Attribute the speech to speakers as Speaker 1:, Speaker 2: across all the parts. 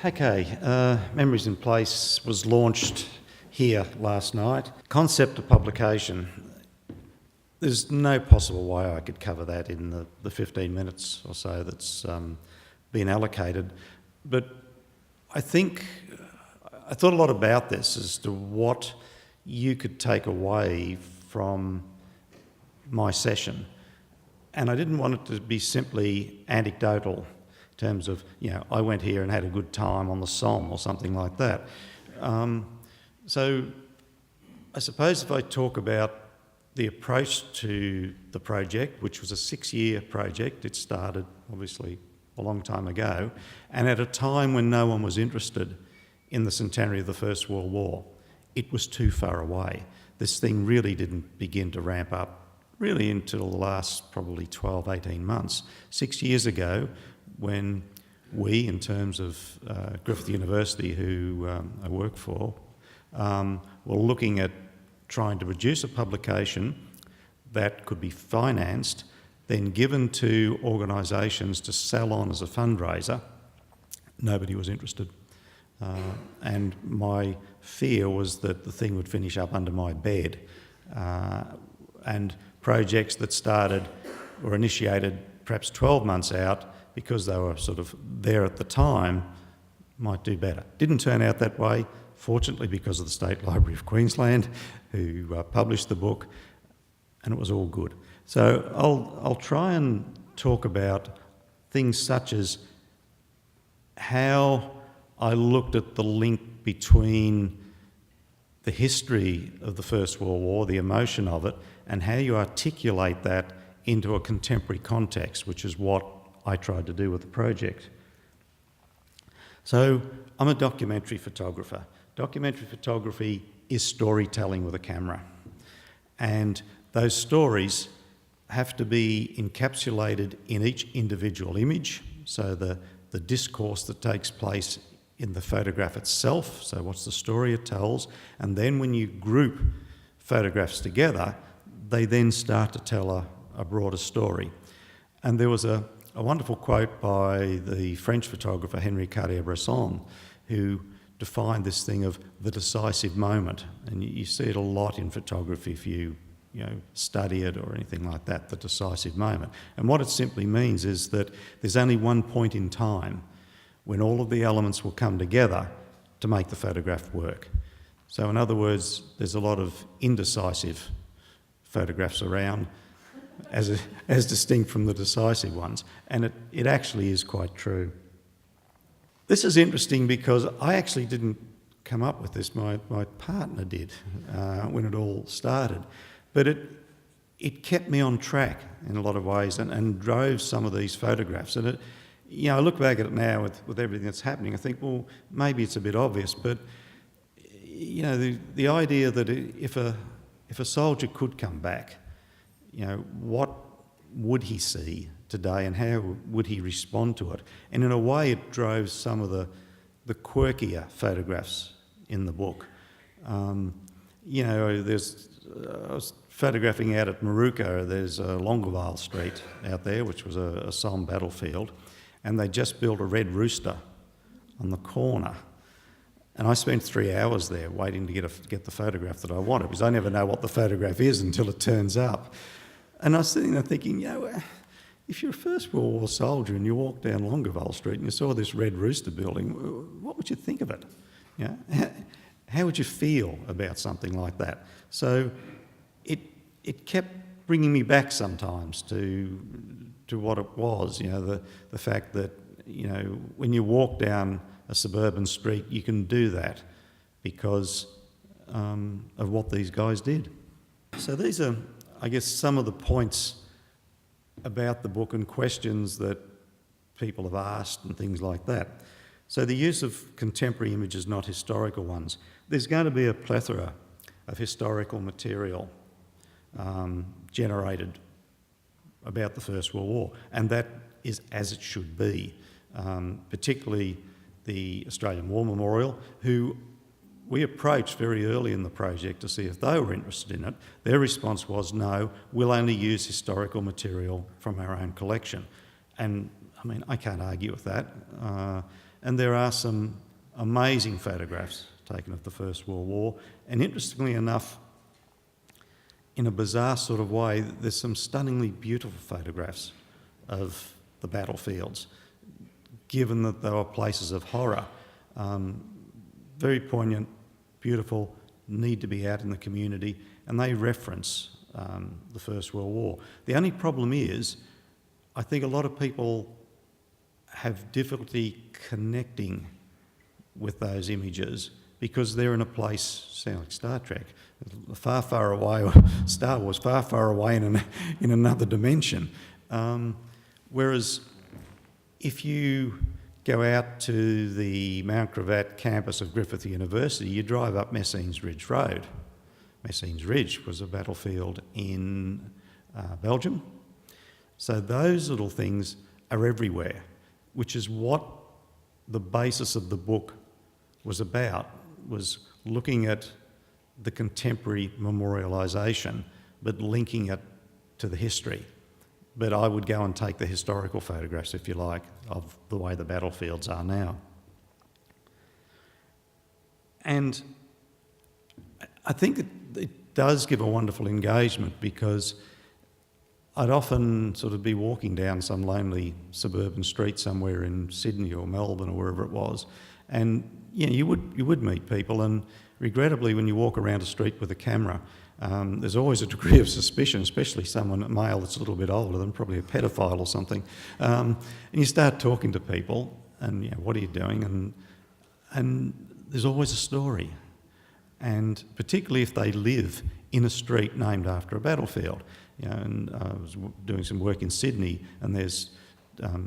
Speaker 1: Okay, Memories in Place was launched here last night. Concept of publication. There's no possible way I could cover that in the 15 minutes or so that's been allocated. But I thought a lot about this as to what you could take away from my session. And I didn't want it to be simply anecdotal in terms of, I went here and had a good time on the Somme or something like that. So I suppose if I talk about the approach to the project, which was a 6-year project, it started obviously a long time ago, and at a time when no one was interested in the centenary of the First World War. It was too far away. This thing really didn't begin to ramp up really until the last probably 12, 18 months. 6 years ago, when we, in terms of Griffith University, who I work for, were looking at trying to produce a publication that could be financed, then given to organisations to sell on as a fundraiser, nobody was interested. And my fear was that the thing would finish up under my bed. And projects that started or initiated perhaps 12 months out because they were sort of there at the time might do better. Didn't turn out that way, fortunately, because of the State Library of Queensland, who published the book, and it was all good. So I'll try and talk about things such as how I looked at the link between the history of the First World War, the emotion of it, and how you articulate that into a contemporary context, which is what I tried to do with the project. So I'm a documentary photographer. Documentary photography is storytelling with a camera. And those stories have to be encapsulated in each individual image, so the discourse that takes place in the photograph itself, so what's the story it tells, and then when you group photographs together, they then start to tell a broader story. And there was a wonderful quote by the French photographer Henri Cartier-Bresson, who defined this thing of the decisive moment, and you see it a lot in photography if you study it or anything like that, the decisive moment. And what it simply means is that there's only one point in time when all of the elements will come together to make the photograph work. So in other words, there's a lot of indecisive photographs around as distinct from the decisive ones, and it actually is quite true. This is interesting because I actually didn't come up with this, my partner did when it all started, but it kept me on track in a lot of ways and drove some of these photographs. And I look back at it now with everything that's happening, I think, well, maybe it's a bit obvious, but the idea that if a soldier could come back, what would he see today and how would he respond to it? And in a way, it drove some of the quirkier photographs in the book. I was photographing out at Maruka. There's Longueval Street out there, which was a Somme battlefield, and they just built a red rooster on the corner. And I spent 3 hours there waiting to get the photograph that I wanted, because I never know what the photograph is until it turns up. And I was sitting there thinking, if you're a First World War soldier and you walk down Longueval Street and you saw this red rooster building, what would you think of it? How would you feel about something like that? So it kept bringing me back sometimes to what it was, the fact that, when you walk down a suburban street, you can do that because of what these guys did. So these are, I guess, some of the points about the book and questions that people have asked and things like that. So the use of contemporary images, not historical ones. There's going to be a plethora of historical material generated about the First World War, and that is as it should be, particularly the Australian War Memorial, who we approached very early in the project to see if they were interested in it. Their response was, no, we'll only use historical material from our own collection. And I mean, I can't argue with that. And there are some amazing photographs taken of the First World War. And interestingly enough, in a bizarre sort of way, there's some stunningly beautiful photographs of the battlefields, given that they were places of horror. Very poignant, beautiful, need to be out in the community, and they reference the First World War. The only problem is, I think a lot of people have difficulty connecting with those images because they're in a place, sound like Star Trek, far, far away, or Star Wars, far, far away in another dimension. Whereas if you go out to the Mount Gravatt campus of Griffith University, you drive up Messines Ridge Road. Messines Ridge was a battlefield in Belgium. So those little things are everywhere, which is what the basis of the book was about, was looking at the contemporary memorialisation, but linking it to the history. But I would go and take the historical photographs, if you like, of the way the battlefields are now. And I think it does give a wonderful engagement, because I'd often sort of be walking down some lonely suburban street somewhere in Sydney or Melbourne or wherever it was, and you would meet people, and regrettably when you walk around a street with a camera, there's always a degree of suspicion, especially someone, a male that's a little bit older than probably a pedophile or something. And you start talking to people, and what are you doing? And there's always a story. And particularly if they live in a street named after a battlefield. And I was doing some work in Sydney, and there's a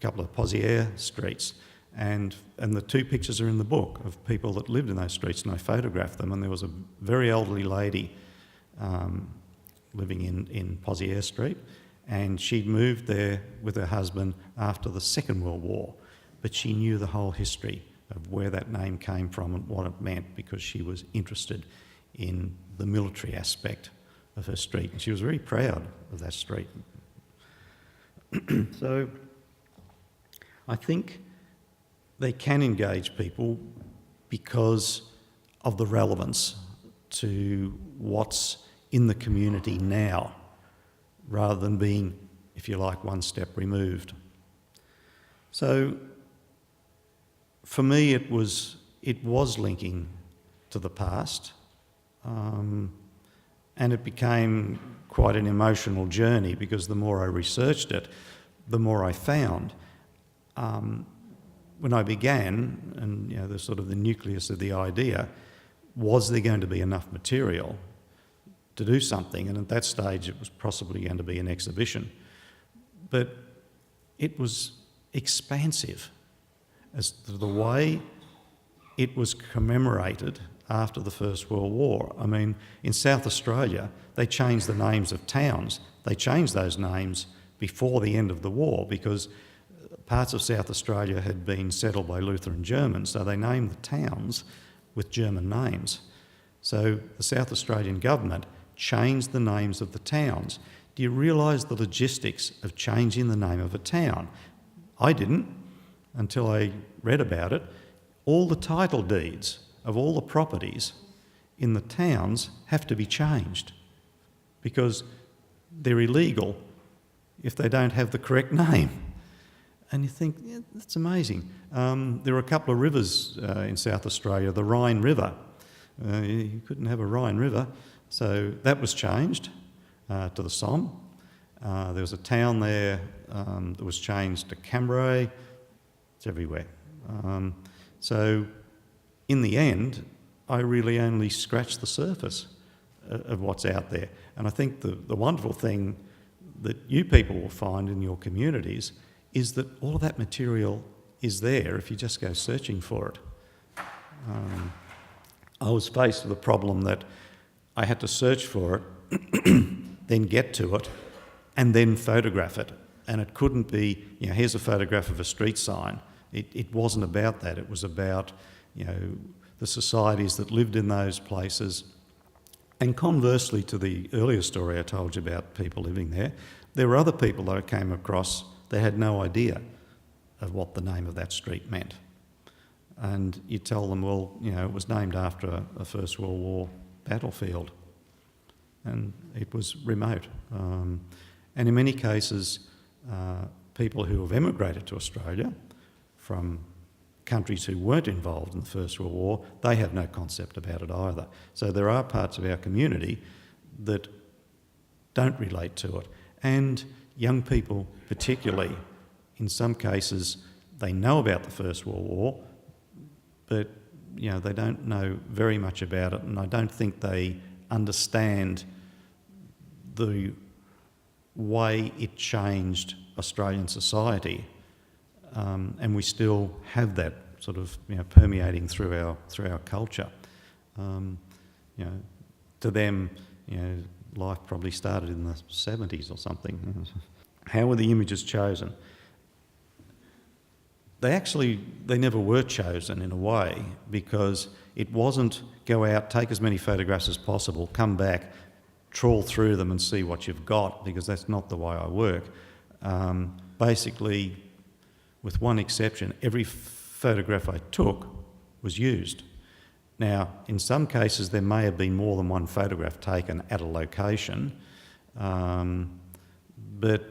Speaker 1: couple of Pozières streets, and the two pictures are in the book of people that lived in those streets, and I photographed them. And there was a very elderly lady living in Pozières Street, and she'd moved there with her husband after the Second World War, but she knew the whole history of where that name came from and what it meant, because she was interested in the military aspect of her street, and she was very proud of that street. So I think they can engage people because of the relevance to what's in the community now, rather than being, if you like, one step removed. So for me, it was linking to the past, and it became quite an emotional journey, because the more I researched it, the more I found. When I began, and the sort of the nucleus of the idea, was there going to be enough material to do something? And at that stage, it was possibly going to be an exhibition. But it was expansive as to the way it was commemorated after the First World War. I mean, in South Australia, they changed the names of towns. They changed those names before the end of the war, because parts of South Australia had been settled by Lutheran Germans, so they named the towns with German names. So the South Australian government changed the names of the towns. Do you realise the logistics of changing the name of a town? I didn't until I read about it. All the title deeds of all the properties in the towns have to be changed, because they're illegal if they don't have the correct name. And you think, that's amazing. There are a couple of rivers in South Australia, the Rhine River. You couldn't have a Rhine River, so that was changed to the Somme. There was a town there that was changed to Canberra. It's everywhere. So in the end, I really only scratched the surface of what's out there. And I think the wonderful thing that you people will find in your communities is that all of that material is there if you just go searching for it. I was faced with a problem that I had to search for it, then get to it, and then photograph it. And it couldn't be, here's a photograph of a street sign. It wasn't about that. It was about, the societies that lived in those places. And conversely to the earlier story I told you about people living there, there were other people that I came across that had no idea of what the name of that street meant. And you tell them, well, it was named after a First World War battlefield, and it was remote. And in many cases, people who have emigrated to Australia from countries who weren't involved in the First World War, they have no concept about it either. So there are parts of our community that don't relate to it. And young people particularly, in some cases, they know about the First World War, but they don't know very much about it, and I don't think they understand the way it changed Australian society, and we still have that sort of permeating through our culture. To them, life probably started in the 70s or something. How were the images chosen? They never were chosen in a way, because it wasn't go out, take as many photographs as possible, come back, trawl through them and see what you've got, because that's not the way I work. Basically, with one exception, every photograph I took was used. Now, in some cases there may have been more than one photograph taken at a location, but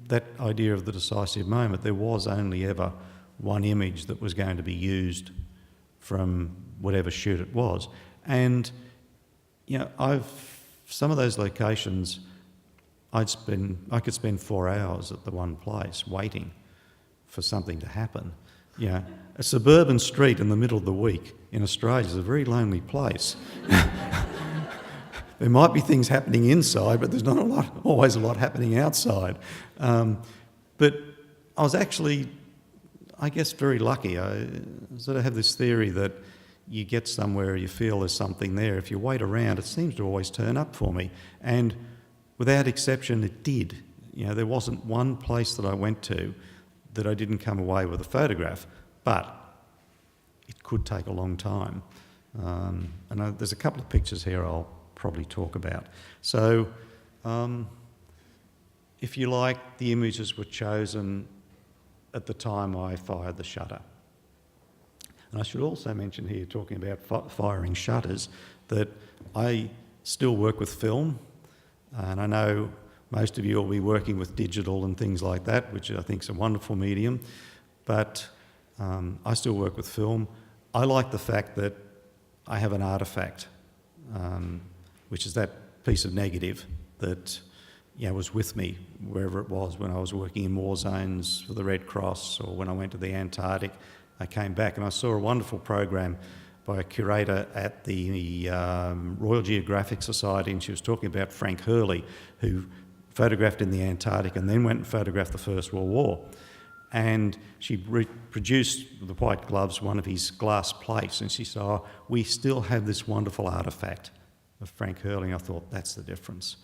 Speaker 1: that idea of the decisive moment, there was only ever one image that was going to be used from whatever shoot it was. And, some of those locations, I could spend 4 hours at the one place waiting for something to happen. A suburban street in the middle of the week in Australia is a very lonely place. There might be things happening inside, but there's not always a lot happening outside. But I was actually, I guess, very lucky. I sort of have this theory that you get somewhere, you feel there's something there. If you wait around, it seems to always turn up for me. And without exception, it did. There wasn't one place that I went to that I didn't come away with a photograph, but it could take a long time. And there's a couple of pictures here I'll probably talk about. So, if you like, the images were chosen at the time I fired the shutter. And I should also mention here, talking about firing shutters, that I still work with film, and I know most of you will be working with digital and things like that, which I think is a wonderful medium, but I still work with film. I like the fact that I have an artefact, which is that piece of negative that was with me wherever it was, when I was working in war zones for the Red Cross, or when I went to the Antarctic. I came back and I saw a wonderful program by a curator at the Royal Geographic Society, and she was talking about Frank Hurley, who photographed in the Antarctic and then went and photographed the First World War. And she reproduced with the white gloves one of his glass plates, and she saw, we still have this wonderful artefact of Frank Hurley. I thought, that's the difference,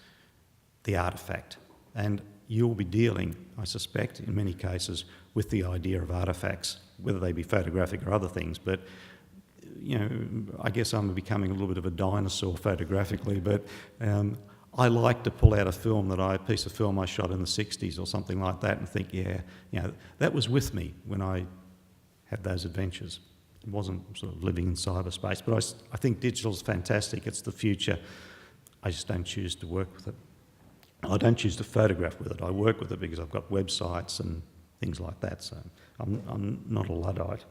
Speaker 1: the artefact. And you'll be dealing, I suspect, in many cases, with the idea of artefacts, whether they be photographic or other things. But, I guess I'm becoming a little bit of a dinosaur photographically, but I like to pull out a piece of film I shot in the 60s or something like that, and think, that was with me when I had those adventures. It wasn't sort of living in cyberspace, but I think digital's fantastic. It's the future. I just don't choose to work with it. I don't choose to photograph with it. I work with it because I've got websites and things like that, so I'm not a Luddite.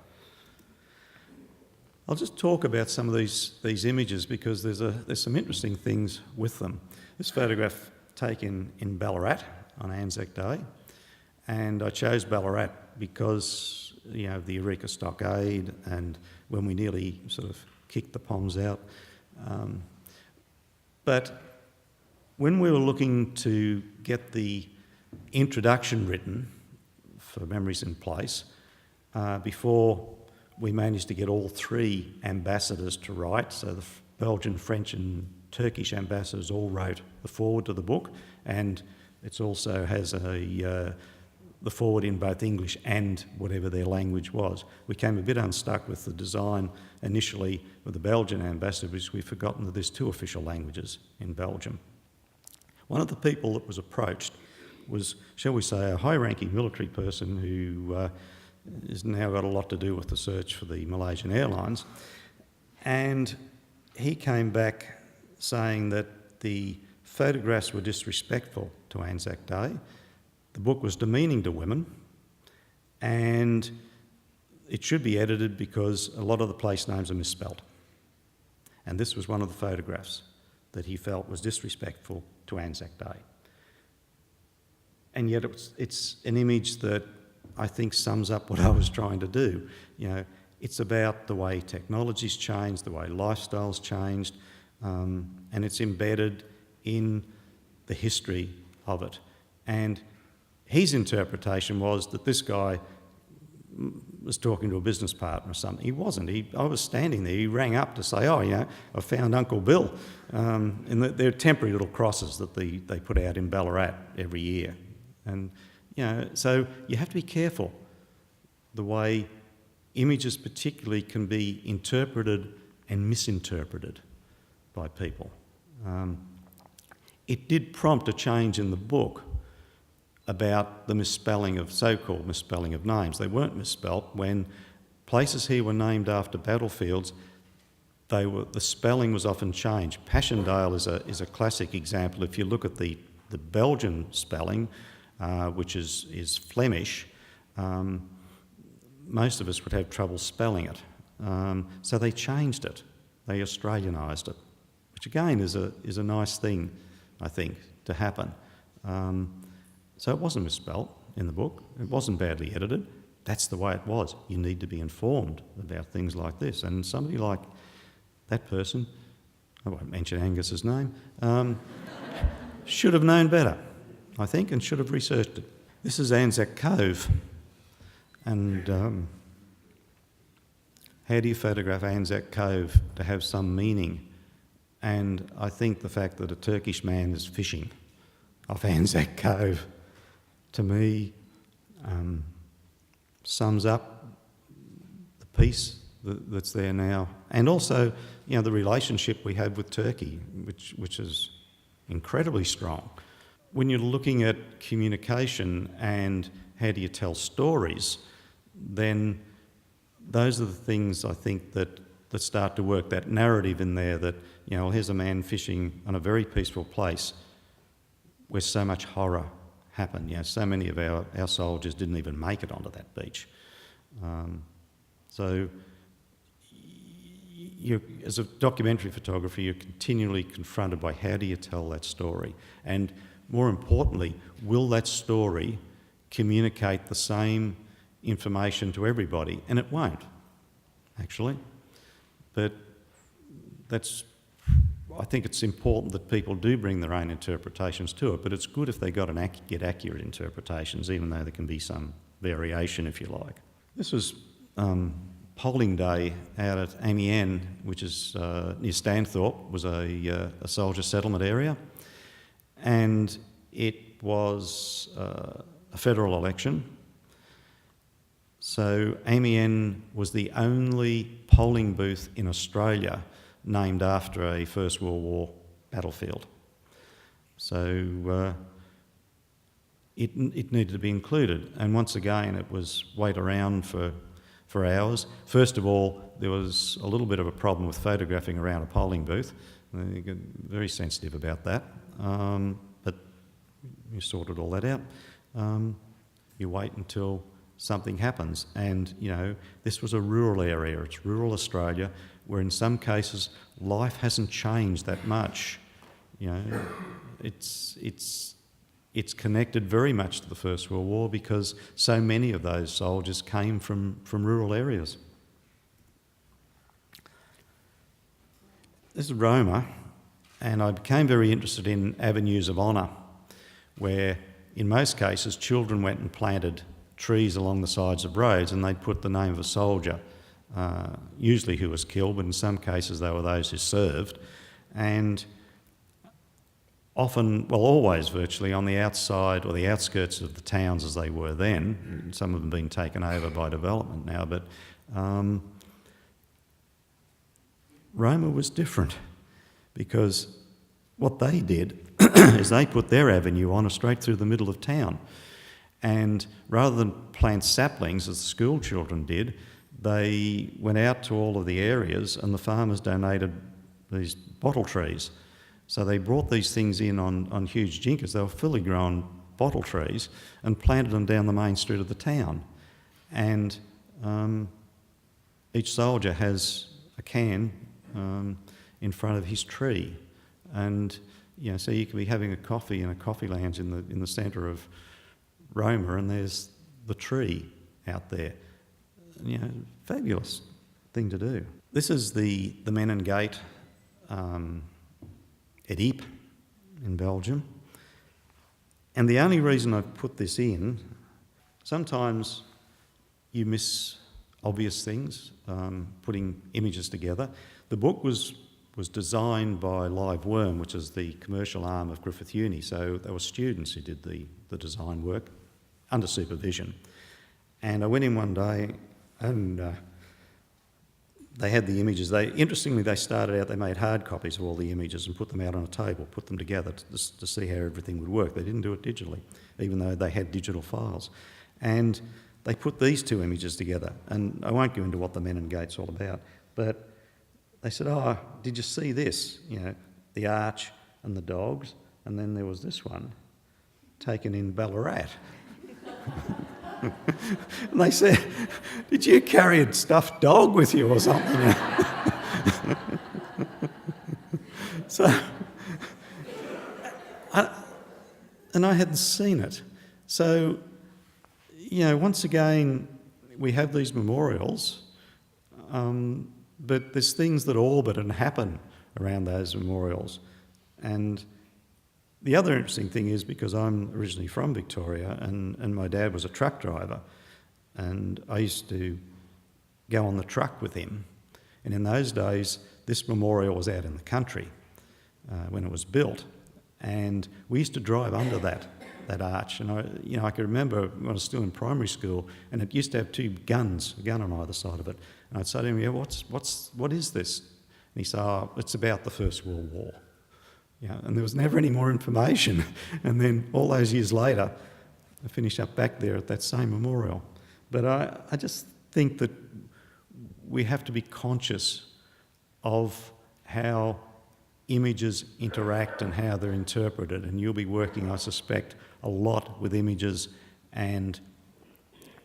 Speaker 1: I'll just talk about some of these images, because there's some interesting things with them. This photograph taken in Ballarat on Anzac Day, and I chose Ballarat because of the Eureka Stockade and when we nearly sort of kicked the Poms out. But when we were looking to get the introduction written for Memories in Place, before we managed to get all three ambassadors to write, so the Belgian, French and Turkish ambassadors all wrote the foreword to the book, and it also has the foreword in both English and whatever their language was. We came a bit unstuck with the design initially with the Belgian ambassador, because we've forgotten that there's two official languages in Belgium. One of the people that was approached was, shall we say, a high-ranking military person who has now got a lot to do with the search for the Malaysian Airlines. And he came back saying that the photographs were disrespectful to Anzac Day, the book was demeaning to women, and it should be edited because a lot of the place names are misspelt. And this was one of the photographs that he felt was disrespectful to Anzac Day. And yet it's an image that I think sums up what I was trying to do. You know, it's about the way technology's changed, the way lifestyle's changed, and it's embedded in the history of it. And his interpretation was that this guy was talking to a business partner or something. He wasn't. I was standing there. He rang up to say, oh, you know, I found Uncle Bill. And they're temporary little crosses that they put out in Ballarat every year. And, you know, so you have to be careful the way images particularly can be interpreted and misinterpreted by people. It did prompt a change in the book about the misspelling of, so-called misspelling of names. They weren't misspelt. When places here were named after battlefields, the spelling was often changed. Passchendaele is a classic example. If you look at the Belgian spelling, which is Flemish, most of us would have trouble spelling it. So they changed it. They Australianised it, which again is a nice thing, I think, to happen. So it wasn't misspelt in the book. It wasn't badly edited. That's the way it was. You need to be informed about things like this. And somebody like that person, I won't mention Angus's name, should have known better, I think, and should have researched it. This is Anzac Cove. And how do you photograph Anzac Cove to have some meaning? And I think the fact that a Turkish man is fishing off Anzac Cove, to me, sums up the peace that's there now, and also, you know, the relationship we have with Turkey, which is incredibly strong. When you're looking at communication and how do you tell stories, then those are the things I think that start to work. That narrative in there that, you know, here's a man fishing on a very peaceful place where so much horror happened. You know, so many of our soldiers didn't even make it onto that beach. So as a documentary photographer, you're continually confronted by how do you tell that story? And more importantly, will that story communicate the same information to everybody? And it won't, actually. But I think it's important that people do bring their own interpretations to it, but it's good if they get accurate interpretations, even though there can be some variation, if you like. This was polling day out at Amiens, which is near Stanthorpe, was a soldier settlement area, and it was a federal election. So Amiens was the only polling booth in Australia named after a First World War battlefield. So it needed to be included. And once again, it was wait around for hours. First of all, there was a little bit of a problem with photographing around a polling booth. They get very sensitive about that. But you sorted all that out. You wait until something happens. And, you know, this was a rural area. It's rural Australia, where in some cases life hasn't changed that much. You know, it's connected very much to the First World War because so many of those soldiers came from rural areas. This is Roma, and I became very interested in avenues of honour, where in most cases children went and planted trees along the sides of roads and they'd put the name of a soldier, usually who was killed, but in some cases they were those who served. And often, well, always virtually on the outside or the outskirts of the towns as they were then. Some of them being taken over by development now, but Roma was different because what they did is they put their avenue on straight through the middle of town. And rather than plant saplings, as the school children did, they went out to all of the areas and the farmers donated these bottle trees. So they brought these things in on huge jinkers. They were fully grown bottle trees and planted them down the main street of the town. And each soldier has a can in front of his tree. And, so you could be having a coffee in a coffee lounge in the centre of Roma, and there's the tree out there. Fabulous thing to do. This is the Menin Gate at Ypres in Belgium. And the only reason I've put this in, sometimes you miss obvious things, putting images together. The book was designed by Live Worm, which is the commercial arm of Griffith Uni, so there were students who did the design work under supervision. And I went in one day and they had the images. Interestingly, they started out, they made hard copies of all the images and put them out on a table, put them together to see how everything would work. They didn't do it digitally, even though they had digital files. And they put these two images together. And I won't go into what the Menin Gate's all about, but they said, "Oh, did you see this? The arch and the dogs." And then there was this one, taken in Ballarat. And they said, "Did you carry a stuffed dog with you or something?" So, I hadn't seen it. So, once again, we have these memorials, but there's things that orbit and happen around those memorials. And the other interesting thing is, because I'm originally from Victoria and my dad was a truck driver, and I used to go on the truck with him. And in those days, this memorial was out in the country when it was built. And we used to drive under that arch. And I can remember when I was still in primary school, and it used to have two guns, a gun on either side of it. And I'd say to him, "Yeah, what is this?" And he'd say, "Oh, it's about the First World War." And there was never any more information. And then all those years later, I finished up back there at that same memorial. But I just think that we have to be conscious of how images interact and how they're interpreted. And you'll be working, I suspect, a lot with images and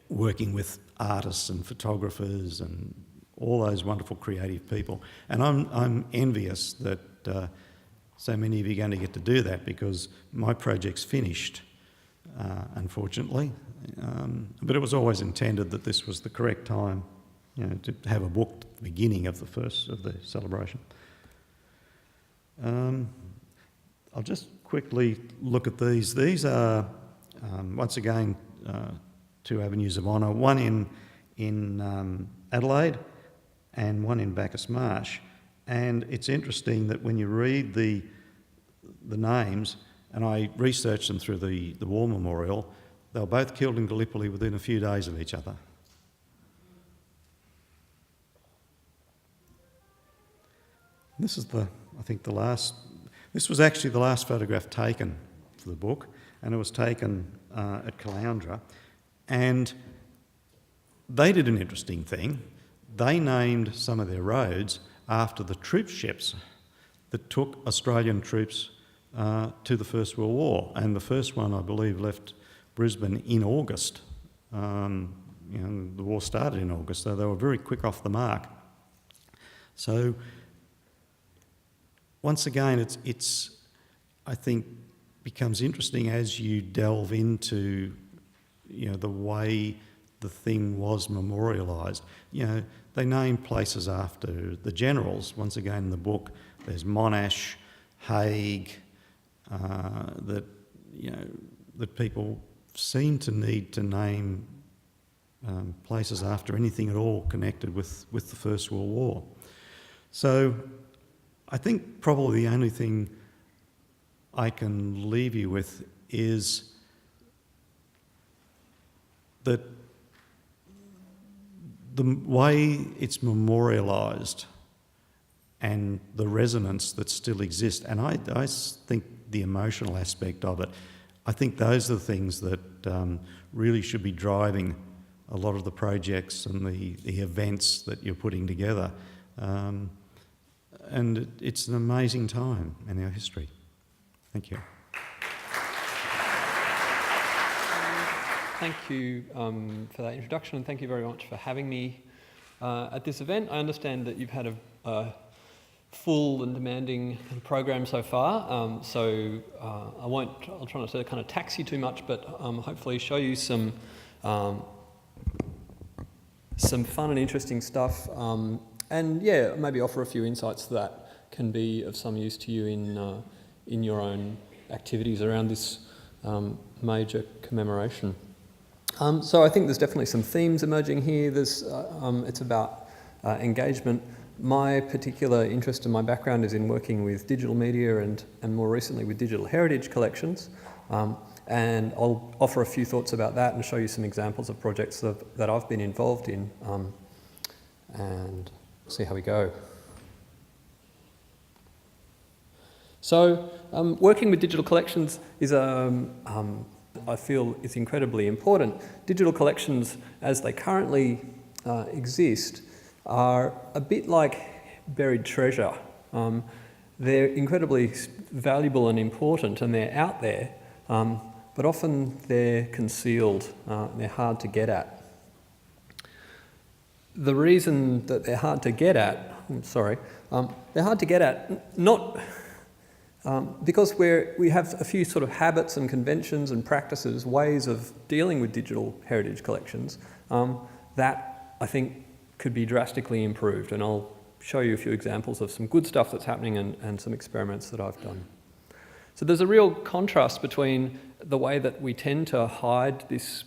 Speaker 1: working with artists and photographers and all those wonderful creative people. And I'm envious that so many of you are going to get to do that, because my project's finished, unfortunately. But it was always intended that this was the correct time, to have a book at the beginning of the celebration. I'll just quickly look at these. These are, once again, two avenues of honour, one in Adelaide and one in Bacchus Marsh. And it's interesting that when you read the names, and I researched them through the War Memorial, they were both killed in Gallipoli within a few days of each other. This is this was actually the last photograph taken for the book, and it was taken at Caloundra. And they did an interesting thing. They named some of their roads after the troop ships that took Australian troops to the First World War. And the first one, I believe, left Brisbane in August. The war started in August, so they were very quick off the mark. So, once again, it's I think, becomes interesting as you delve into, the way the thing was memorialised. They name places after the generals. Once again, in the book, there's Monash, Hague, that people seem to need to name places after anything at all connected with the First World War. So I think probably the only thing I can leave you with is that the way it's memorialised and the resonance that still exists, and I think the emotional aspect of it, I think those are the things that really should be driving a lot of the projects and the events that you're putting together. And it's an amazing time in our history. Thank you.
Speaker 2: Thank you for that introduction, and thank you very much for having me at this event. I understand that you've had a full and demanding program so far, I'll try not to kind of tax you too much, but hopefully show you some fun and interesting stuff, and yeah, maybe offer a few insights that can be of some use to you in your own activities around this major commemoration. So I think there's definitely some themes emerging here. It's about engagement. My particular interest and my background is in working with digital media and more recently with digital heritage collections. And I'll offer a few thoughts about that and show you some examples of projects that I've been involved in and see how we go. So working with digital collections is I feel is incredibly important. Digital collections, as they currently exist, are a bit like buried treasure. They're incredibly valuable and important, and they're out there, but often they're concealed, they're hard to get at. The reason that they're hard to get at, they're hard to get at not because we have a few sort of habits and conventions and practices, ways of dealing with digital heritage collections that I think could be drastically improved, and I'll show you a few examples of some good stuff that's happening and some experiments that I've done. So there's a real contrast between the way that we tend to hide this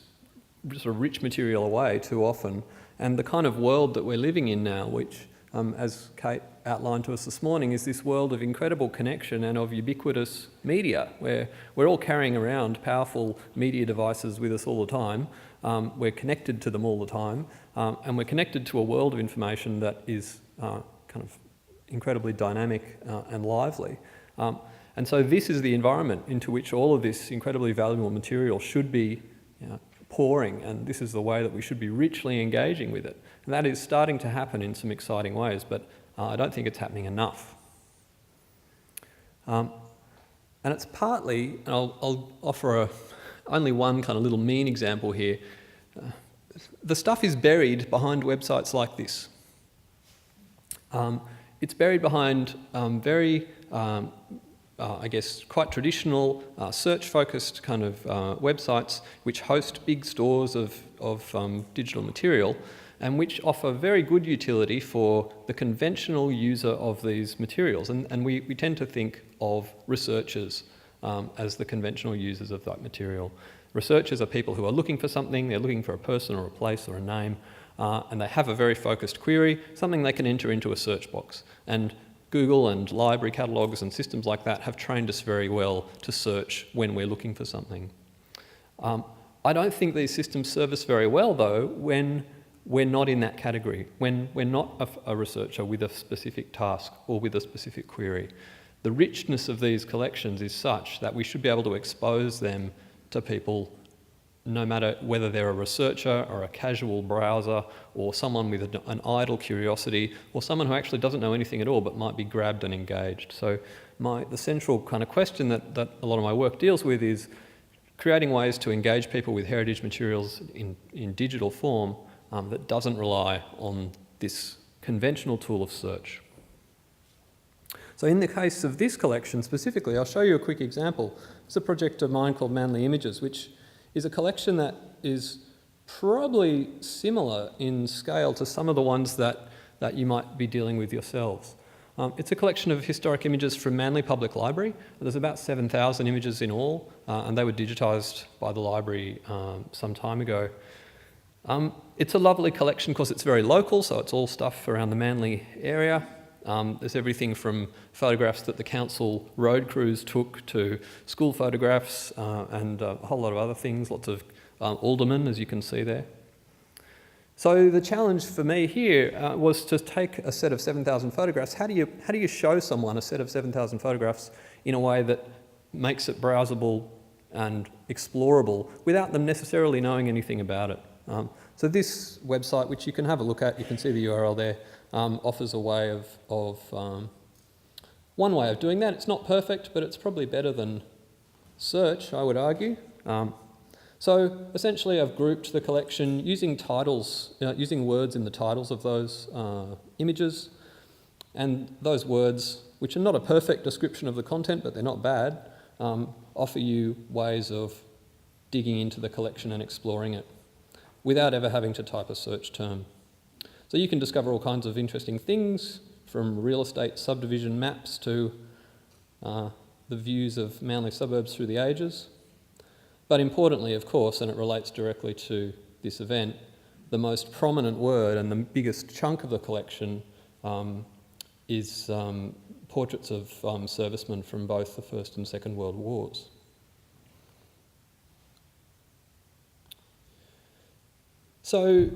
Speaker 2: sort of rich material away too often and the kind of world that we're living in now, which, as Kate outlined to us this morning, is this world of incredible connection and of ubiquitous media, where we're all carrying around powerful media devices with us all the time. We're connected to them all the time, and we're connected to a world of information that is kind of incredibly dynamic and lively. And so this is the environment into which all of this incredibly valuable material should be pouring, and this is the way that we should be richly engaging with it. And that is starting to happen in some exciting ways, but I don't think it's happening enough. And it's partly, and I'll offer only one kind of little mean example here. The stuff is buried behind websites like this. It's buried behind very, I guess, quite traditional search-focused kind of websites which host big stores of digital material and which offer very good utility for the conventional user of these materials. And we tend to think of researchers as the conventional users of that material. Researchers are people who are looking for something, they're looking for a person or a place or a name, and they have a very focused query, something they can enter into a search box. And Google and library catalogues and systems like that have trained us very well to search when we're looking for something. I don't think these systems serve us very well, though, when we're not in that category, when we're not a researcher with a specific task or with a specific query. The richness of these collections is such that we should be able to expose them to people no matter whether they're a researcher or a casual browser or someone with an idle curiosity or someone who actually doesn't know anything at all but might be grabbed and engaged. So the central kind of question that a lot of my work deals with is creating ways to engage people with heritage materials in digital form that doesn't rely on this conventional tool of search. So in the case of this collection specifically, I'll show you a quick example. It's a project of mine called Manly Images, which is a collection that is probably similar in scale to some of the ones that you might be dealing with yourselves. It's a collection of historic images from Manly Public Library. There's about 7,000 images in all, and they were digitised by the library some time ago. It's a lovely collection because it's very local, so it's all stuff around the Manly area. There's everything from photographs that the council road crews took to school photographs and a whole lot of other things, lots of aldermen, as you can see there. So the challenge for me here was to take a set of 7,000 photographs. How do you show someone a set of 7,000 photographs in a way that makes it browsable and explorable without them necessarily knowing anything about it. So this website, which you can have a look at, you can see the URL there, offers a way one way of doing that. It's not perfect, but it's probably better than search, I would argue. So essentially I've grouped the collection using titles, using words in the titles of those images, and those words, which are not a perfect description of the content, but they're not bad, offer you ways of digging into the collection and exploring it without ever having to type a search term. So you can discover all kinds of interesting things, from real estate subdivision maps to the views of Manly suburbs through the ages. But importantly, of course, and it relates directly to this event, the most prominent word and the biggest chunk of the collection is portraits of servicemen from both the First and Second World Wars. So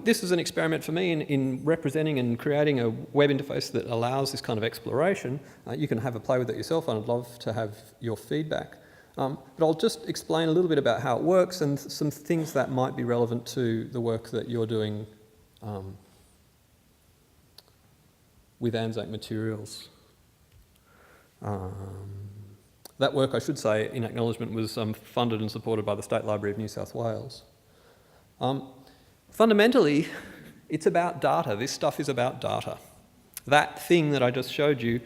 Speaker 2: this is an experiment for me in representing and creating a web interface that allows this kind of exploration. You can have a play with it yourself, and I'd love to have your feedback. But I'll just explain a little bit about how it works and some things that might be relevant to the work that you're doing with Anzac materials. That work, I should say, in acknowledgement, was funded and supported by the State Library of New South Wales. Fundamentally, it's about data. This stuff is about data. That thing that I just showed you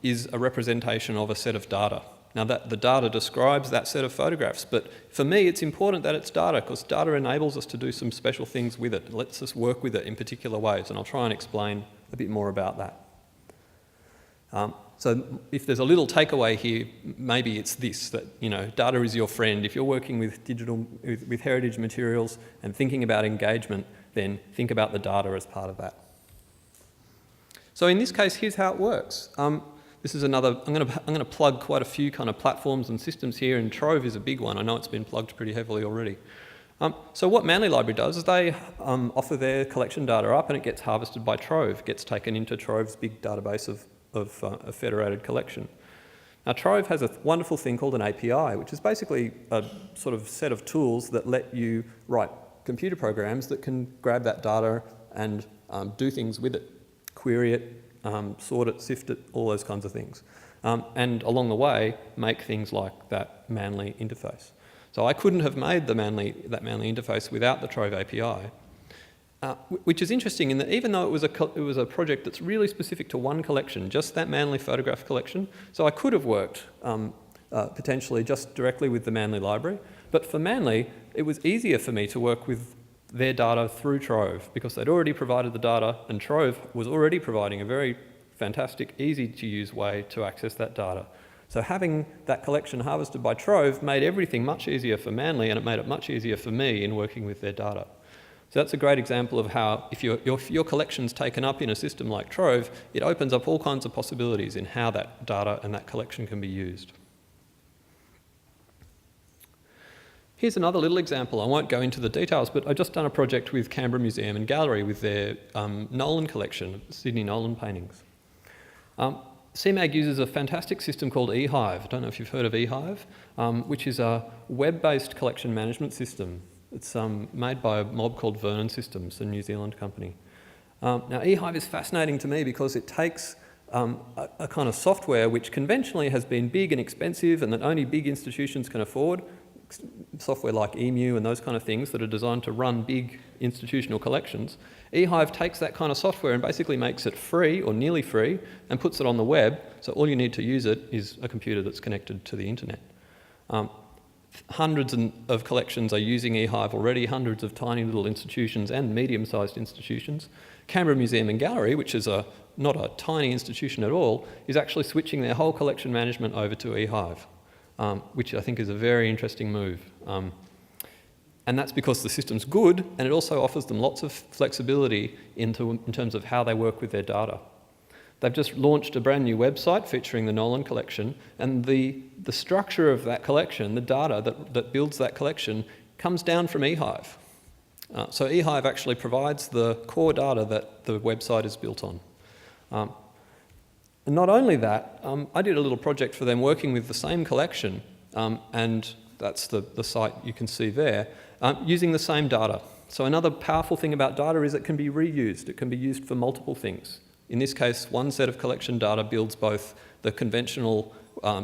Speaker 2: is a representation of a set of data. Now, the data describes that set of photographs, but for me it's important that it's data, because data enables us to do some special things with it. It lets us work with it in particular ways, and I'll try and explain a bit more about that. So if there's a little takeaway here, maybe it's this, that, you know, data is your friend. If you're working with with heritage materials and thinking about engagement, then think about the data as part of that. So in this case, here's how it works. This is another, I'm going to plug quite a few kind of platforms and systems here, and Trove is a big one. I know it's been plugged pretty heavily already. So what Manly Library does is they offer their collection data up, and it gets harvested by Trove. It gets taken into Trove's big database of a federated collection. Now, Trove has a wonderful thing called an API, which is basically a sort of set of tools that let you write computer programs that can grab that data and do things with it, query it, sort it, sift it, all those kinds of things. And along the way, make things like that Manly interface. So I couldn't have made that Manly interface without the Trove API, which is interesting in that even though it was a project that's really specific to one collection, just that Manly photograph collection, so I could have worked potentially just directly with the Manly Library, but for Manly, it was easier for me to work with their data through Trove, because they'd already provided the data, and Trove was already providing a very fantastic, easy to use way to access that data. So having that collection harvested by Trove made everything much easier for Manly, and it made it much easier for me in working with their data. So that's a great example of how, if your collection's taken up in a system like Trove, it opens up all kinds of possibilities in how that data and that collection can be used. Here's another little example. I won't go into the details, but I've just done a project with Canberra Museum and Gallery with their Nolan collection, Sydney Nolan paintings. CMAG uses a fantastic system called eHive. I don't know if you've heard of eHive, which is a web-based collection management system. It's made by a mob called Vernon Systems, a New Zealand company. Now, eHive is fascinating to me because it takes a kind of software which conventionally has been big and expensive and that only big institutions can afford, software like EMU and those kind of things that are designed to run big institutional collections. eHive takes that kind of software and basically makes it free or nearly free and puts it on the web, so all you need to use it is a computer that's connected to the internet. Hundreds of collections are using eHive already, hundreds of tiny little institutions and medium-sized institutions. Canberra Museum and Gallery, which is not a tiny institution at all, is actually switching their whole collection management over to eHive, which I think is a very interesting move. And that's because the system's good, and it also offers them lots of flexibility in terms of how they work with their data. They've just launched a brand new website featuring the Nolan collection, and the structure of that collection, the data that builds that collection, comes down from eHive. So eHive actually provides the core data that the website is built on. And not only that, I did a little project for them working with the same collection and that's the site you can see there, using the same data. So another powerful thing about data is it can be reused. It can be used for multiple things. In this case, one set of collection data builds both the conventional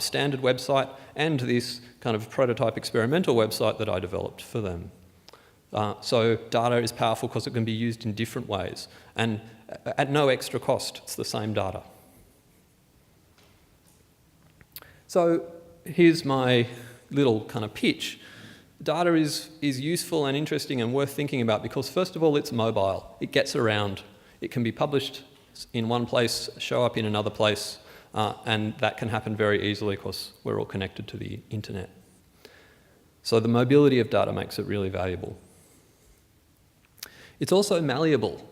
Speaker 2: standard website and this kind of prototype experimental website that I developed for them. So data is powerful because it can be used in different ways and at no extra cost. It's the same data. So here's my little kind of pitch. Data is useful and interesting and worth thinking about because, first of all, it's mobile. It gets around. It can be published in one place, show up in another place, and that can happen very easily because we're all connected to the internet. So the mobility of data makes it really valuable. It's also malleable.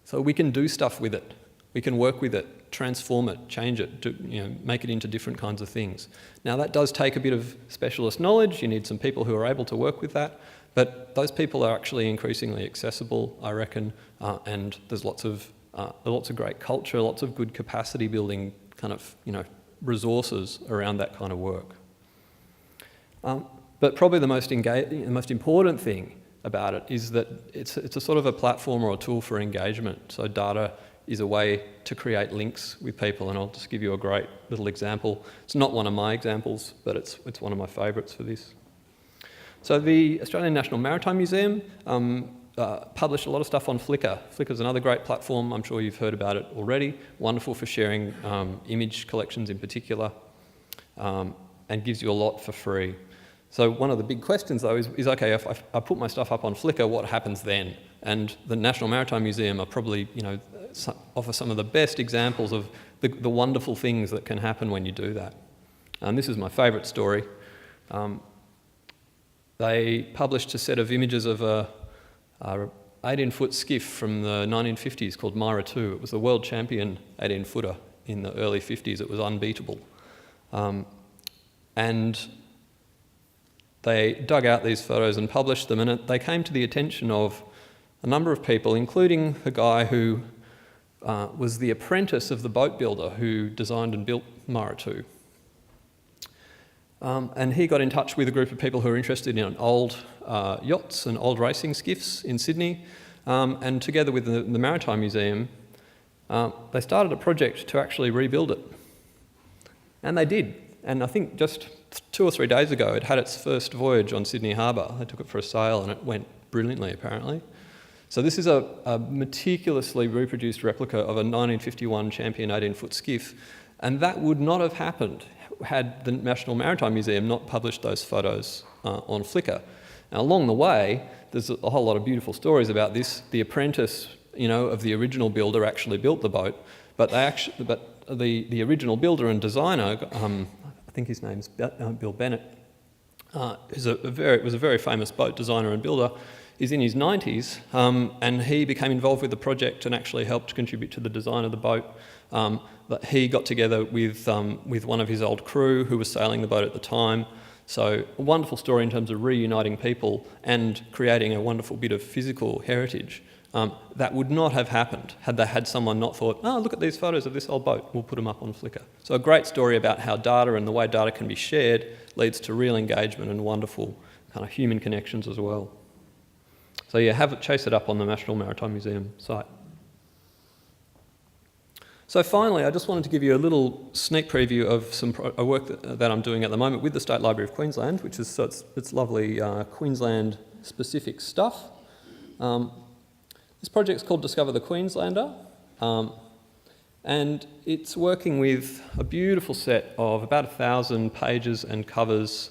Speaker 2: So we can do stuff with it. We can work with it, transform it, change it, make it into different kinds of things. Now that does take a bit of specialist knowledge. You need some people who are able to work with that, but those people are actually increasingly accessible, I reckon, and there's lots of great culture, lots of good capacity building kind of resources around that kind of work. But probably the most important thing about it is that it's a sort of a platform or a tool for engagement. So data is a way to create links with people, and I'll just give you a great little example. It's not one of my examples, but it's one of my favourites for this. So the Australian National Maritime Museum published a lot of stuff on Flickr. Flickr's another great platform. I'm sure you've heard about it already. Wonderful for sharing image collections in particular, and gives you a lot for free. So one of the big questions, though, is okay, if I put my stuff up on Flickr, what happens then? And the National Maritime Museum are probably, offer some of the best examples of the wonderful things that can happen when you do that. And this is my favourite story. They published a set of images of a 18-foot skiff from the 1950s called Myra 2. It was the world champion 18-footer in the early 50s. It was unbeatable. And they dug out these photos and published them, and they came to the attention of a number of people, including a guy who was the apprentice of the boat builder who designed and built Myra 2. And he got in touch with a group of people who were interested in old yachts and old racing skiffs in Sydney, and together with the Maritime Museum, they started a project to actually rebuild it. And they did. And I think just 2 or 3 days ago, it had its first voyage on Sydney Harbour. They took it for a sail and it went brilliantly, apparently. So this is a meticulously reproduced replica of a 1951 Champion 18-foot skiff, and that would not have happened had the National Maritime Museum not published those photos on Flickr. Now, along the way, there's a whole lot of beautiful stories about this. The apprentice, of the original builder actually built the boat, but the original builder and designer, I think his name's Bill Bennett, was a very famous boat designer and builder. He's in his 90s, and he became involved with the project and actually helped contribute to the design of the boat. But he got together with one of his old crew who was sailing the boat at the time. So a wonderful story in terms of reuniting people and creating a wonderful bit of physical heritage. That would not have happened had they had someone not thought, oh, look at these photos of this old boat, we'll put them up on Flickr. So a great story about how data and the way data can be shared leads to real engagement and wonderful kind of human connections as well. So yeah, chase it up on the National Maritime Museum site. So finally, I just wanted to give you a little sneak preview of some work that I'm doing at the moment with the State Library of Queensland, which is it's lovely Queensland-specific stuff. This project's called Discover the Queenslander, and it's working with a beautiful set of about 1,000 pages and covers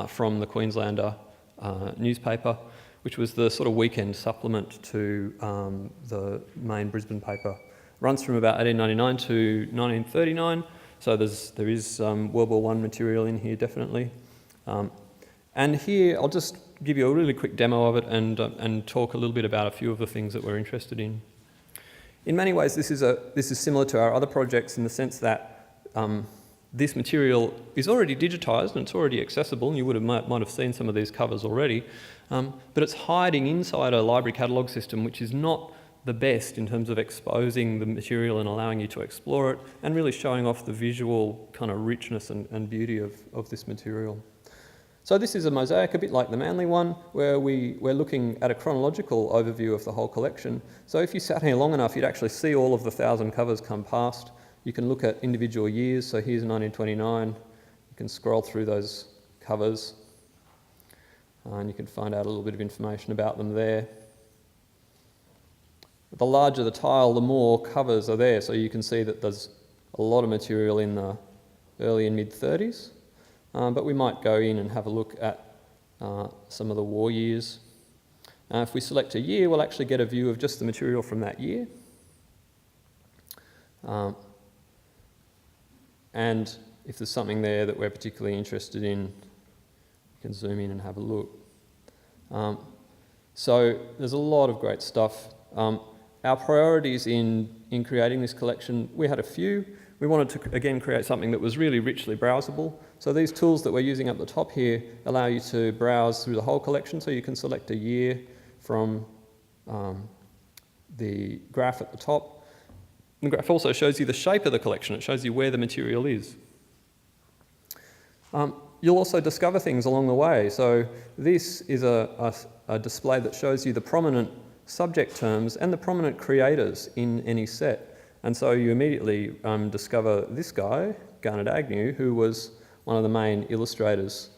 Speaker 2: from the Queenslander newspaper, which was the sort of weekend supplement to the main Brisbane paper. Runs from about 1899 to 1939, so there is World War I material in here, definitely. And here, I'll just give you a really quick demo of it and talk a little bit about a few of the things that we're interested in. In many ways, this is similar to our other projects in the sense that this material is already digitised and it's already accessible, and you might have seen some of these covers already, but it's hiding inside a library catalogue system which is not the best in terms of exposing the material and allowing you to explore it and really showing off the visual kind of richness and beauty of this material. So this is a mosaic, a bit like the Manly one, where we're looking at a chronological overview of the whole collection. So if you sat here long enough, you'd actually see all of the 1,000 covers come past. You can look at individual years. So here's 1929. You can scroll through those covers and you can find out a little bit of information about them there. The larger the tile, the more covers are there. So you can see that there's a lot of material in the early and mid-30s. But we might go in and have a look at some of the war years. If we select a year, we'll actually get a view of just the material from that year. And if there's something there that we're particularly interested in, we can zoom in and have a look. So there's a lot of great stuff. Our priorities in creating this collection, we had a few. We wanted to, again, create something that was really richly browsable. So these tools that we're using up the top here allow you to browse through the whole collection, so you can select a year from the graph at the top. The graph also shows you the shape of the collection. It shows you where the material is. You'll also discover things along the way. So this is a display that shows you the prominent subject terms and the prominent creators in any set. And so you immediately discover this guy, Garnet Agnew, who was one of the main illustrators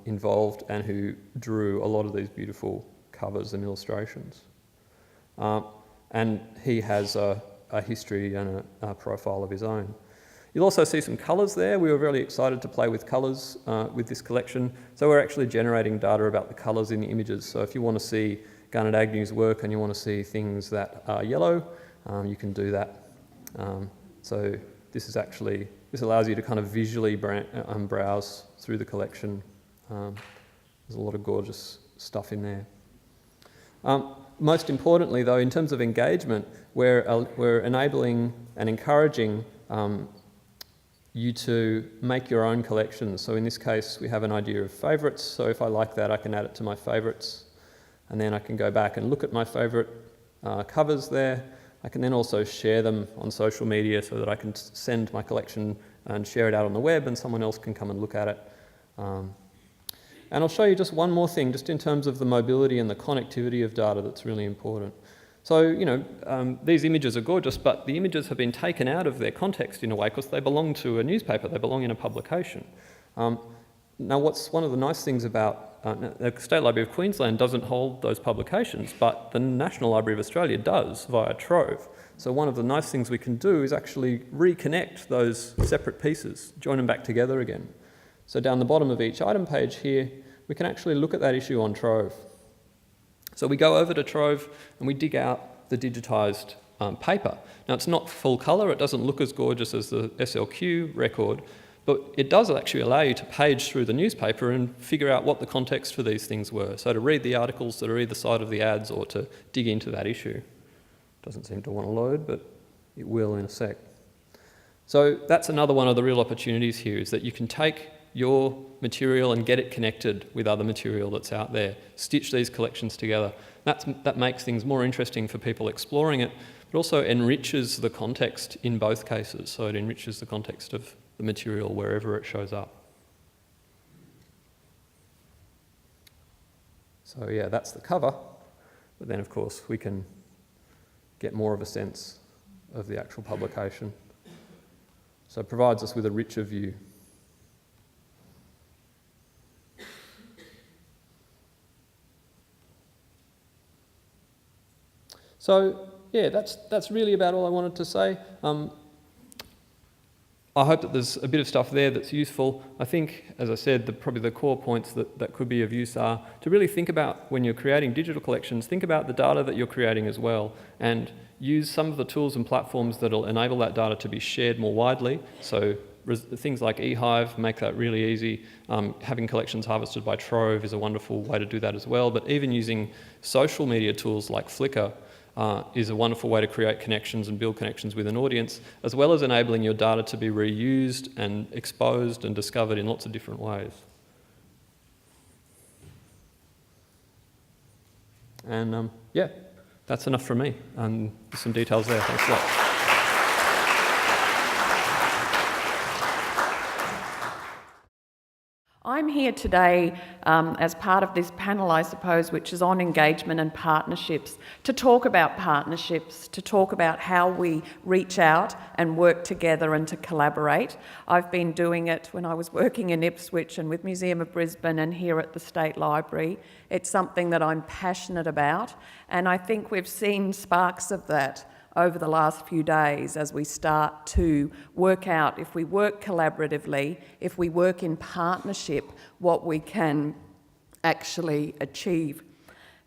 Speaker 2: involved and who drew a lot of these beautiful covers and illustrations. And he has a history and a profile of his own. You'll also see some colours there. We were really excited to play with colours with this collection. So we're actually generating data about the colours in the images. So if you want to see Garnet Agnew's work and you want to see things that are yellow, you can do that. So this allows you to kind of visually browse through the collection. There's a lot of gorgeous stuff in there. Most importantly, though, in terms of engagement, we're enabling and encouraging you to make your own collections. So in this case, we have an idea of favourites. So if I like that, I can add it to my favourites. And then I can go back and look at my favourite covers there. I can then also share them on social media so that I can send my collection and share it out on the web and someone else can come and look at it. And I'll show you just one more thing, just in terms of the mobility and the connectivity of data that's really important. So, these images are gorgeous, but the images have been taken out of their context in a way because they belong to a newspaper, they belong in a publication. Now, what's one of the nice things about the State Library of Queensland doesn't hold those publications, but the National Library of Australia does via Trove. So one of the nice things we can do is actually reconnect those separate pieces, join them back together again. So down the bottom of each item page here, we can actually look at that issue on Trove. So we go over to Trove and we dig out the digitised paper. Now it's not full colour, it doesn't look as gorgeous as the SLQ record, but it does actually allow you to page through the newspaper and figure out what the context for these things were. So to read the articles that are either side of the ads or to dig into that issue. Doesn't seem to want to load, but it will in a sec. So that's another one of the real opportunities here, is that you can take your material and get it connected with other material that's out there. Stitch these collections together. That makes things more interesting for people exploring it, but also enriches the context in both cases. So it enriches the context of the material wherever it shows up. So yeah, that's the cover, but then of course we can get more of a sense of the actual publication. So it provides us with a richer view. So yeah, that's really about all I wanted to say. I hope that there's a bit of stuff there that's useful. I think, as I said, probably the core points that could be of use are to really think about, when you're creating digital collections, think about the data that you're creating as well, and use some of the tools and platforms that will enable that data to be shared more widely. So things like eHive make that really easy. Having collections harvested by Trove is a wonderful way to do that as well. But even using social media tools like Flickr is a wonderful way to create connections and build connections with an audience, as well as enabling your data to be reused and exposed and discovered in lots of different ways. And yeah, that's enough from me. And some details there. Thanks a lot.
Speaker 3: I'm I'm here today as part of this panel, I suppose, which is on engagement and partnerships, to talk about partnerships, to talk about how we reach out and work together and to collaborate. I've been doing it when I was working in Ipswich and with Museum of Brisbane and here at the State Library. It's something that I'm passionate about, and I think we've seen sparks of that over the last few days as we start to work out, if we work collaboratively, if we work in partnership, what we can actually achieve.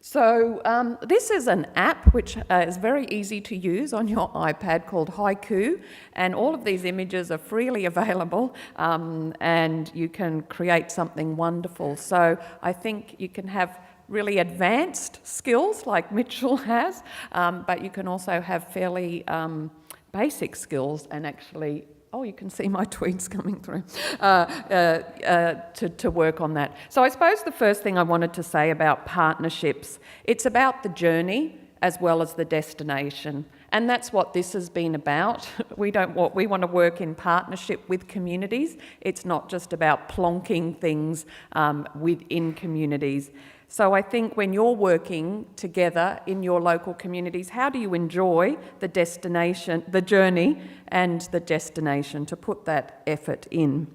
Speaker 3: So this is an app which is very easy to use on your iPad called Haiku, and all of these images are freely available, and you can create something wonderful. So I think you can have really advanced skills like Mitchell has, but you can also have fairly basic skills and actually, oh, you can see my tweets coming through, to work on that. So I suppose the first thing I wanted to say about partnerships, it's about the journey as well as the destination. And that's what this has been about. We want to work in partnership with communities. It's not just about plonking things within communities. So I think when you're working together in your local communities, how do you enjoy the destination, the journey and the destination, to put that effort in?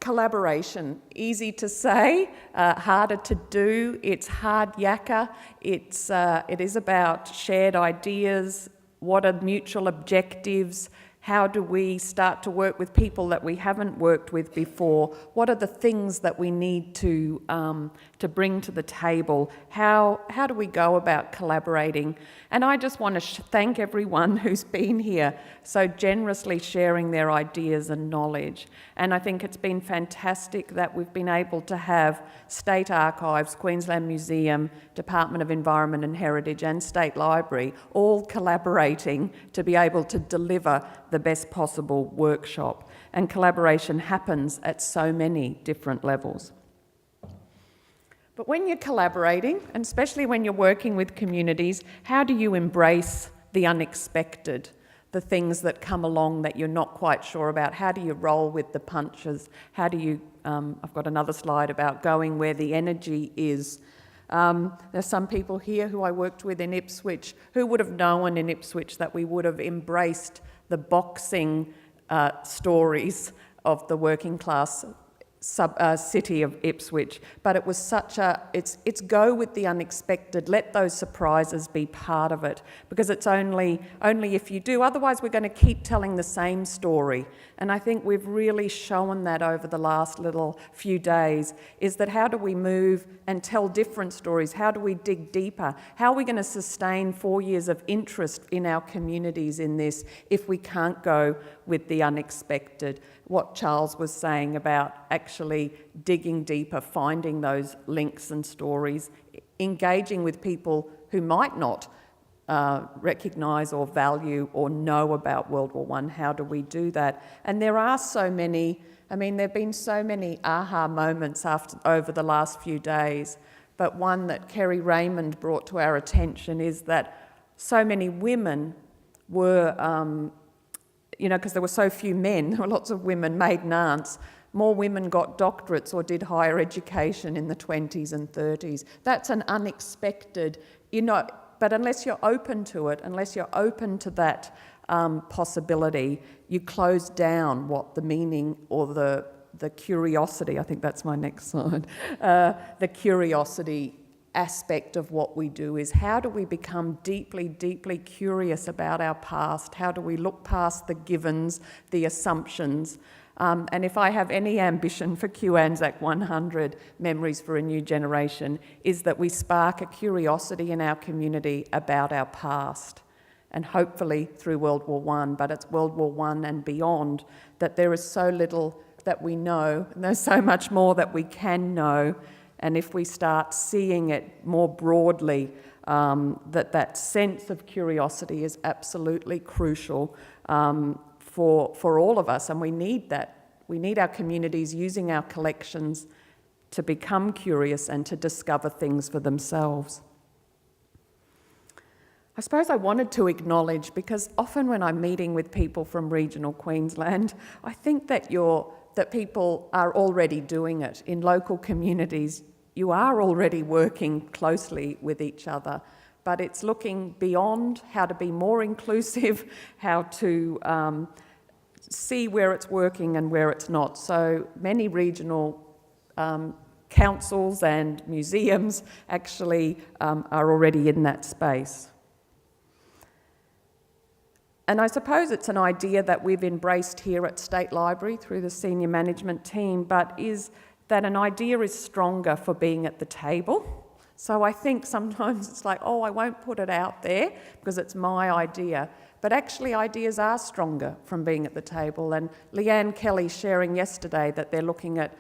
Speaker 3: Collaboration, easy to say, harder to do. It's hard yakka. It is about shared ideas. What are mutual objectives? How do we start to work with people that we haven't worked with before? What are the things that we need to bring to the table? How do we go about collaborating? And I just want to thank everyone who's been here so generously sharing their ideas and knowledge. And I think it's been fantastic that we've been able to have State Archives, Queensland Museum, Department of Environment and Heritage and State Library all collaborating to be able to deliver the best possible workshop. And collaboration happens at so many different levels. But when you're collaborating, and especially when you're working with communities, how do you embrace the unexpected, the things that come along that you're not quite sure about? How do you roll with the punches? How do you, I've got another slide about going where the energy is. There's some people here who I worked with in Ipswich who would have known in Ipswich that we would have embraced the boxing stories of the working class city of Ipswich, but it was such a, it's go with the unexpected, let those surprises be part of it, because it's only if you do, otherwise we're going to keep telling the same story. And I think we've really shown that over the last little few days, is that how do we move and tell different stories? How do we dig deeper? How are we going to sustain 4 years of interest in our communities in this if we can't go with the unexpected? What Charles was saying about actually digging deeper, finding those links and stories, engaging with people who might not recognise or value or know about World War I. How do we do that? And there are so many, I mean, there have been so many aha moments over the last few days, but one that Kerry Raymond brought to our attention is that so many women were, because there were so few men, there were lots of women, maiden aunts. More women got doctorates or did higher education in the 20s and 30s. That's an unexpected, but unless you're open to it, unless you're open to that possibility, you close down what the meaning or the curiosity, I think that's my next slide, the curiosity aspect of what we do is how do we become deeply, deeply curious about our past? How do we look past the givens, the assumptions? And if I have any ambition for Anzac 100, Memories for a New Generation, is that we spark a curiosity in our community about our past. And hopefully through World War I, but it's World War I and beyond, that there is so little that we know, and there's so much more that we can know. And if we start seeing it more broadly, that sense of curiosity is absolutely crucial for all of us, and we need that. We need our communities using our collections to become curious and to discover things for themselves. I suppose I wanted to acknowledge, because often when I'm meeting with people from regional Queensland, I think that that people are already doing it. In local communities, you are already working closely with each other, but it's looking beyond how to be more inclusive, how to see where it's working and where it's not. So many regional councils and museums actually are already in that space. And I suppose it's an idea that we've embraced here at State Library through the senior management team, but is that an idea is stronger for being at the table. So I think sometimes it's like, oh, I won't put it out there because it's my idea. But actually ideas are stronger from being at the table. And Leanne Kelly sharing yesterday that they're looking at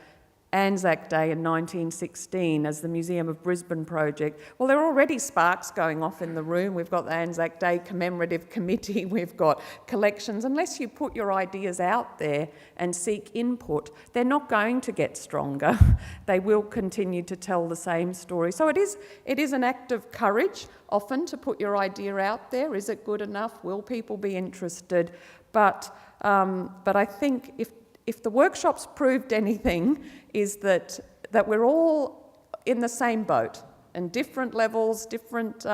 Speaker 3: Anzac Day in 1916 as the Museum of Brisbane project. Well, there are already sparks going off in the room. We've got the Anzac Day commemorative committee, we've got collections. Unless you put your ideas out there and seek input, they're not going to get stronger. They will continue to tell the same story. So it is an act of courage often to put your idea out there. Is it good enough? Will people be interested? But I think if the workshop's proved anything, is that we're all in the same boat, and different levels, different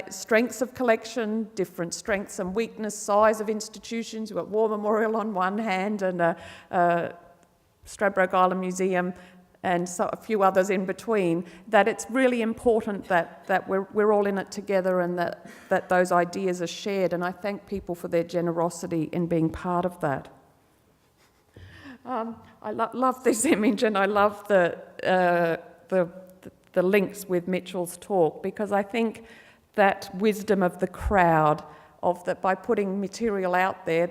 Speaker 3: strengths of collection, different strengths and weakness, size of institutions. We've got War Memorial on one hand and Stradbroke Island Museum and so a few others in between, that it's really important that we're all in it together and that those ideas are shared. And I thank people for their generosity in being part of that. I love this image, and I love the links with Mitchell's talk, because I think that wisdom of the crowd, of that by putting material out there,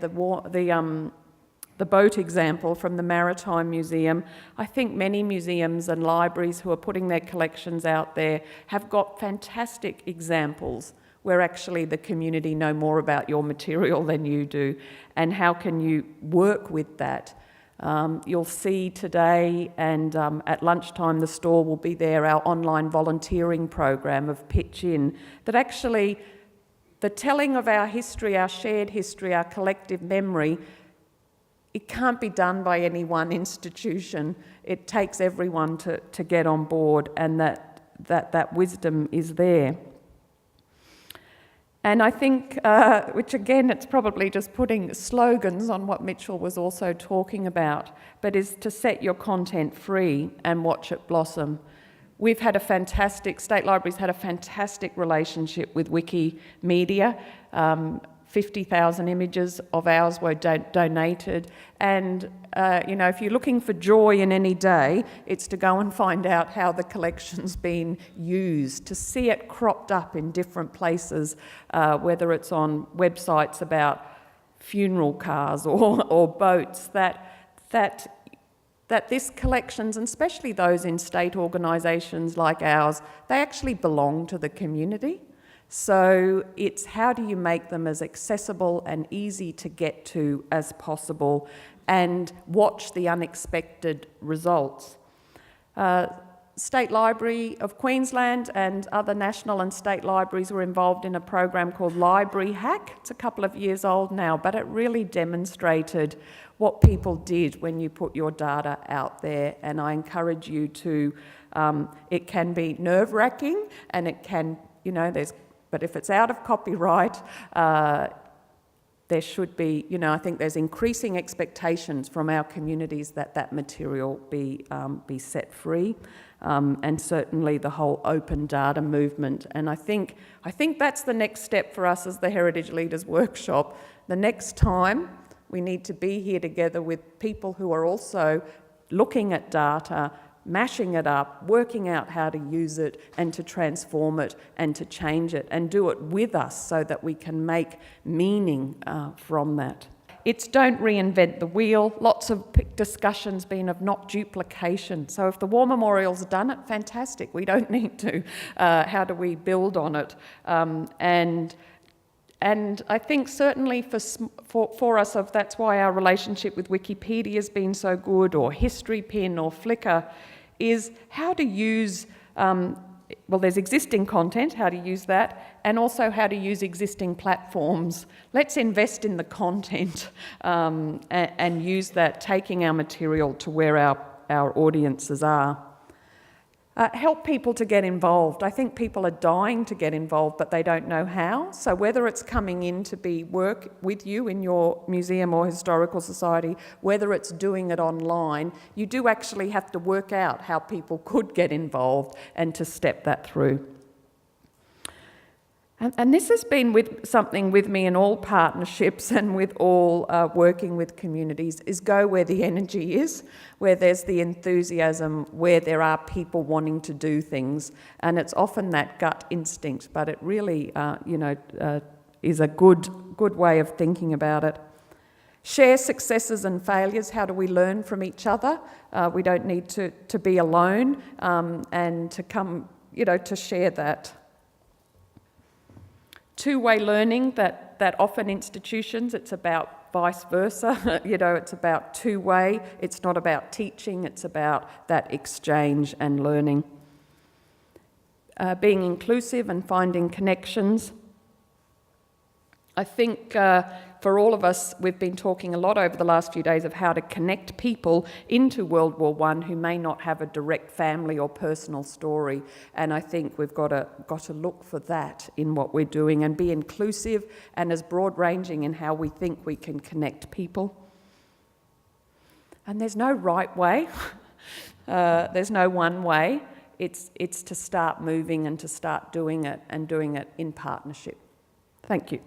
Speaker 3: the boat example from the Maritime Museum, I think many museums and libraries who are putting their collections out there have got fantastic examples where actually the community know more about your material than you do, and how can you work with that. You'll see today, and at lunchtime the store will be there, our online volunteering program of Pitch In, that actually the telling of our history, our shared history, our collective memory, it can't be done by any one institution. It takes everyone to get on board, and that wisdom is there. And I think, which again, it's probably just putting slogans on what Mitchell was also talking about, but is to set your content free and watch it blossom. We've had State Library's had a fantastic relationship with Wikimedia. 50,000 images of ours were donated. And, if you're looking for joy in any day, it's to go and find out how the collection's been used, to see it cropped up in different places, whether it's on websites about funeral cars or boats, that this collections, and especially those in state organisations like ours, they actually belong to the community. So it's how do you make them as accessible and easy to get to as possible, and watch the unexpected results. State Library of Queensland and other national and state libraries were involved in a program called Library Hack. It's a couple of years old now, but it really demonstrated what people did when you put your data out there, and I encourage you to, it can be nerve-wracking, and it can, but if it's out of copyright, there should be, I think there's increasing expectations from our communities that material be set free, and certainly the whole open data movement. And I think that's the next step for us as the Heritage Leaders Workshop. The next time we need to be here together with people who are also looking at data, mashing it up, working out how to use it and to transform it and to change it, and do it with us so that we can make meaning from that. It's don't reinvent the wheel. Lots of discussions been of not duplication. So if the War Memorial's done it, fantastic. We don't need to. How do we build on it? And I think certainly for us, that's why our relationship with Wikipedia has been so good, or History Pin or Flickr, is how to use well, there's existing content, how to use that, and also how to use existing platforms. Let's invest in the content and use that, taking our material to where our audiences are. Help people to get involved. I think people are dying to get involved, but they don't know how. So whether it's coming in to be work with you in your museum or historical society, whether it's doing it online, you do actually have to work out how people could get involved and to step that through. And this has been something with me in all partnerships and with all working with communities, is go where the energy is, where there's the enthusiasm, where there are people wanting to do things. And it's often that gut instinct, but it really, is a good way of thinking about it. Share successes and failures. How do we learn from each other? We don't need to be alone and to come, to share that. Two-way learning, that often institutions, it's about vice versa, it's about two-way. It's not about teaching, it's about that exchange and learning. Being inclusive and finding connections. I think for all of us, we've been talking a lot over the last few days of how to connect people into World War I who may not have a direct family or personal story. And I think we've got to look for that in what we're doing and be inclusive and as broad-ranging in how we think we can connect people. And there's no right way. There's no one way. It's to start moving and to start doing it and doing it in partnership. Thank you.